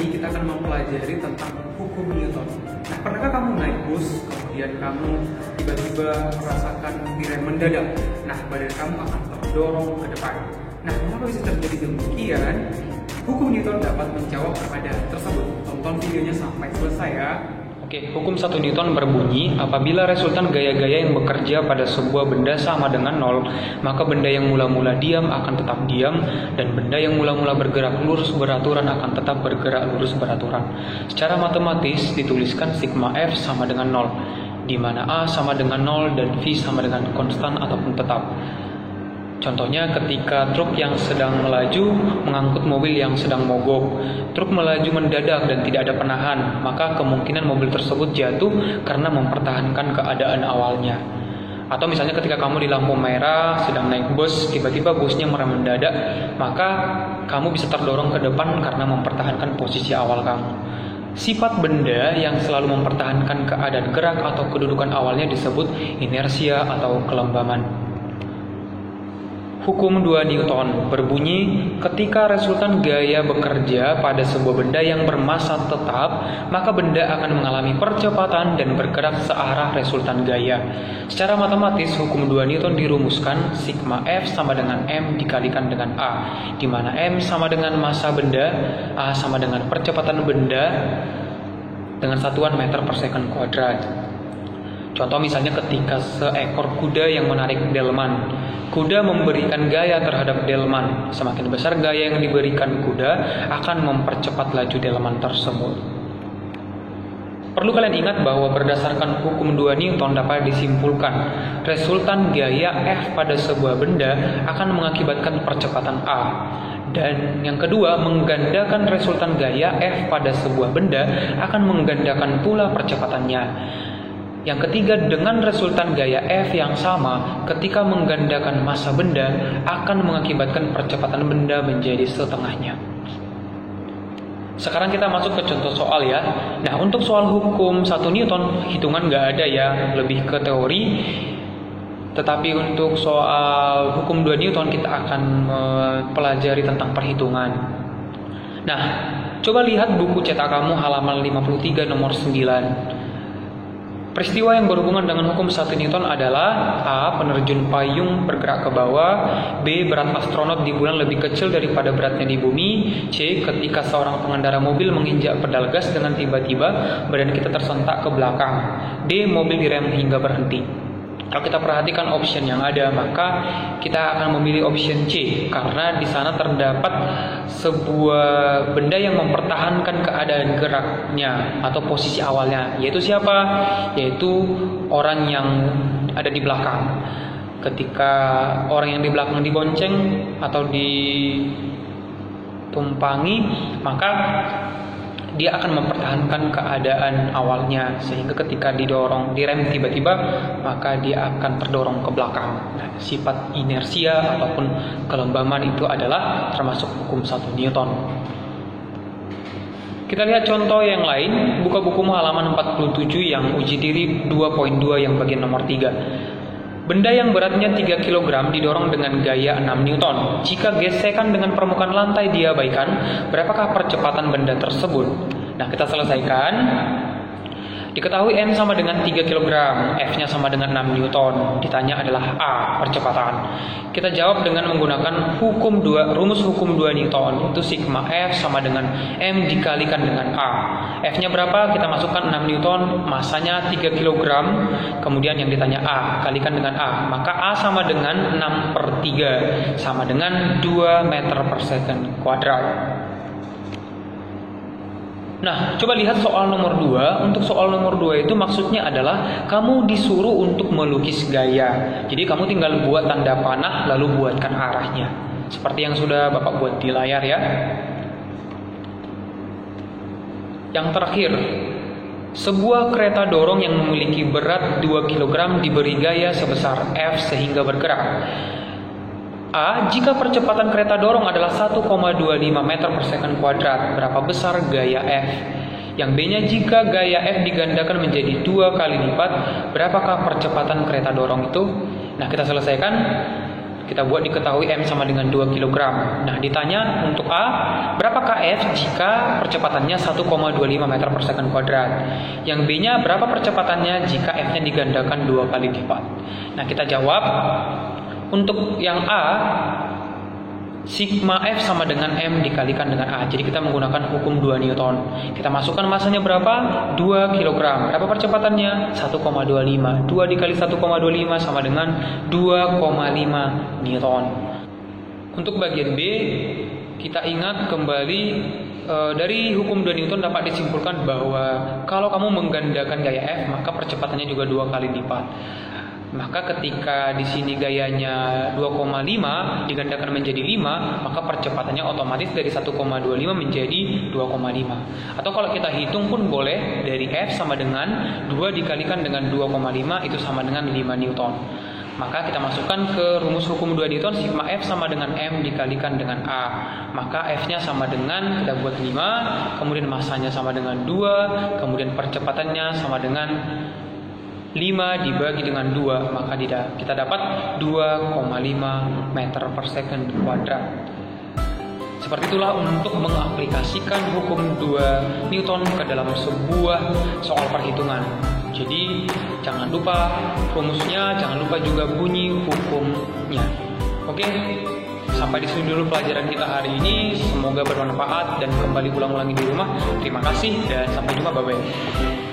ini kita akan mempelajari tentang hukum Newton. Nah, pernahkah kamu naik bus, kemudian kamu tiba-tiba merasakan direm mendadak? Nah, badan kamu akan terdorong ke depan. Nah, mengapa bisa terjadi demikian? Hukum Newton dapat menjawab keadaan tersebut. Tonton videonya sampai selesai ya. Oke, hukum 1 Newton berbunyi, apabila resultan gaya-gaya yang bekerja pada sebuah benda sama dengan 0, maka benda yang mula-mula diam akan tetap diam, dan benda yang mula-mula bergerak lurus beraturan akan tetap bergerak lurus beraturan. Secara matematis dituliskan sigma F sama dengan 0, di mana A sama dengan 0 dan V sama dengan konstan ataupun tetap. Contohnya ketika truk yang sedang melaju mengangkut mobil yang sedang mogok. Truk melaju mendadak dan tidak ada penahan, maka kemungkinan mobil tersebut jatuh karena mempertahankan keadaan awalnya. Atau misalnya ketika kamu di lampu merah sedang naik bus, tiba-tiba busnya merem mendadak, maka kamu bisa terdorong ke depan karena mempertahankan posisi awal kamu. Sifat benda yang selalu mempertahankan keadaan gerak atau kedudukan awalnya disebut inersia atau kelembaman. Hukum 2 Newton berbunyi, ketika resultan gaya bekerja pada sebuah benda yang bermassa tetap, maka benda akan mengalami percepatan dan bergerak searah resultan gaya. Secara matematis, hukum 2 Newton dirumuskan sigma F sama dengan M dikalikan dengan A, di mana M sama dengan massa benda, A sama dengan percepatan benda dengan satuan meter per second kuadrat. Contoh misalnya ketika seekor kuda yang menarik delman. Kuda memberikan gaya terhadap delman. Semakin besar gaya yang diberikan kuda akan mempercepat laju delman tersebut. Perlu kalian ingat bahwa berdasarkan hukum 2 Newton dapat disimpulkan resultan gaya F pada sebuah benda akan mengakibatkan percepatan A. Dan yang kedua, menggandakan resultan gaya F pada sebuah benda akan menggandakan pula percepatannya. Yang ketiga, dengan resultan gaya F yang sama, ketika menggandakan massa benda akan mengakibatkan percepatan benda menjadi setengahnya. Sekarang kita masuk ke contoh soal ya. Nah, untuk soal hukum 1 Newton, hitungan nggak ada ya, lebih ke teori. Tetapi untuk soal hukum 2 Newton kita akan mempelajari tentang perhitungan. Nah, coba lihat buku cetak kamu halaman 53 nomor 9. Peristiwa yang berhubungan dengan hukum 1 Newton adalah A. Penerjun payung bergerak ke bawah, B. Berat astronot di bulan lebih kecil daripada beratnya di bumi, C. Ketika seorang pengendara mobil menginjak pedal gas dengan tiba-tiba badan kita tersentak ke belakang, D. Mobil direm hingga berhenti. Kalau kita perhatikan option yang ada, maka kita akan memilih option C karena di sana terdapat sebuah benda yang mempertahankan keadaan geraknya atau posisi awalnya, yaitu siapa? Yaitu orang yang ada di belakang. Ketika orang yang di belakang dibonceng atau ditumpangi, maka dia akan mempertahankan keadaan awalnya sehingga ketika direm tiba-tiba maka dia akan terdorong ke belakang. Nah, sifat inersia ataupun kelembaman itu adalah termasuk hukum 1 Newton. Kita lihat contoh yang lain, buka bukumu halaman 47 yang uji diri 2.2 yang bagian nomor 3. Benda yang beratnya 3 kg didorong dengan gaya 6 Newton. Jika gesekan dengan permukaan lantai diabaikan, berapakah percepatan benda tersebut? Nah, kita selesaikan. Diketahui N sama dengan 3 kg, F-nya sama dengan 6 Newton. Ditanya adalah A, percepatan. Kita jawab dengan menggunakan rumus hukum 2 Newton. Itu sigma F sama dengan M dikalikan dengan A. F-nya berapa? Kita masukkan 6 Newton, masanya 3 kg. Kemudian yang ditanya A, kalikan dengan A. Maka A sama dengan 6/3, sama dengan 2 meter per second kuadrat. Nah, coba lihat soal nomor 2. Untuk soal nomor 2 itu maksudnya adalah kamu disuruh untuk melukis gaya. Jadi kamu tinggal buat tanda panah lalu buatkan arahnya. Seperti yang sudah Bapak buat di layar ya. Yang terakhir, sebuah kereta dorong yang memiliki berat 2 kg diberi gaya sebesar F sehingga bergerak. A. Jika percepatan kereta dorong adalah 1,25 meter per second kuadrat, berapa besar gaya F? Yang B-nya, jika gaya F digandakan menjadi 2 kali lipat, berapakah percepatan kereta dorong itu? Nah, kita selesaikan. Kita buat diketahui M sama dengan 2 kg. Nah, ditanya untuk A, berapakah F jika percepatannya 1,25 meter per second kuadrat? Yang B-nya, berapa percepatannya jika F-nya digandakan 2 kali lipat? Nah, kita jawab. Untuk yang A, sigma F sama dengan M dikalikan dengan A. Jadi kita menggunakan hukum 2 Newton. Kita masukkan masanya berapa? 2 kg. Berapa percepatannya? 1,25. 2 dikali 1,25 sama dengan 2,5 Newton. Untuk bagian B, kita ingat kembali dari hukum 2 Newton dapat disimpulkan bahwa kalau kamu menggandakan gaya F, maka percepatannya juga 2 kali lipat. Maka ketika di sini gayanya 2,5 digandakan menjadi 5, maka percepatannya otomatis dari 1,25 menjadi 2,5. Atau kalau kita hitung pun boleh, dari F sama dengan 2 dikalikan dengan 2,5 itu sama dengan 5 Newton. Maka kita masukkan ke rumus hukum 2 Newton, sigma F sama dengan M dikalikan dengan A. Maka F-nya sama dengan, kita buat 5, kemudian masanya sama dengan 2, kemudian percepatannya sama dengan 5 dibagi dengan 2, maka kita dapat 2,5 meter per second kuadrat. Seperti itulah untuk mengaplikasikan hukum 2 Newton ke dalam sebuah soal perhitungan. Jadi jangan lupa rumusnya, jangan lupa juga bunyi hukumnya. Oke, sampai di sini dulu pelajaran kita hari ini. Semoga bermanfaat dan kembali ulang-ulangi di rumah. Terima kasih dan sampai jumpa, bye-bye.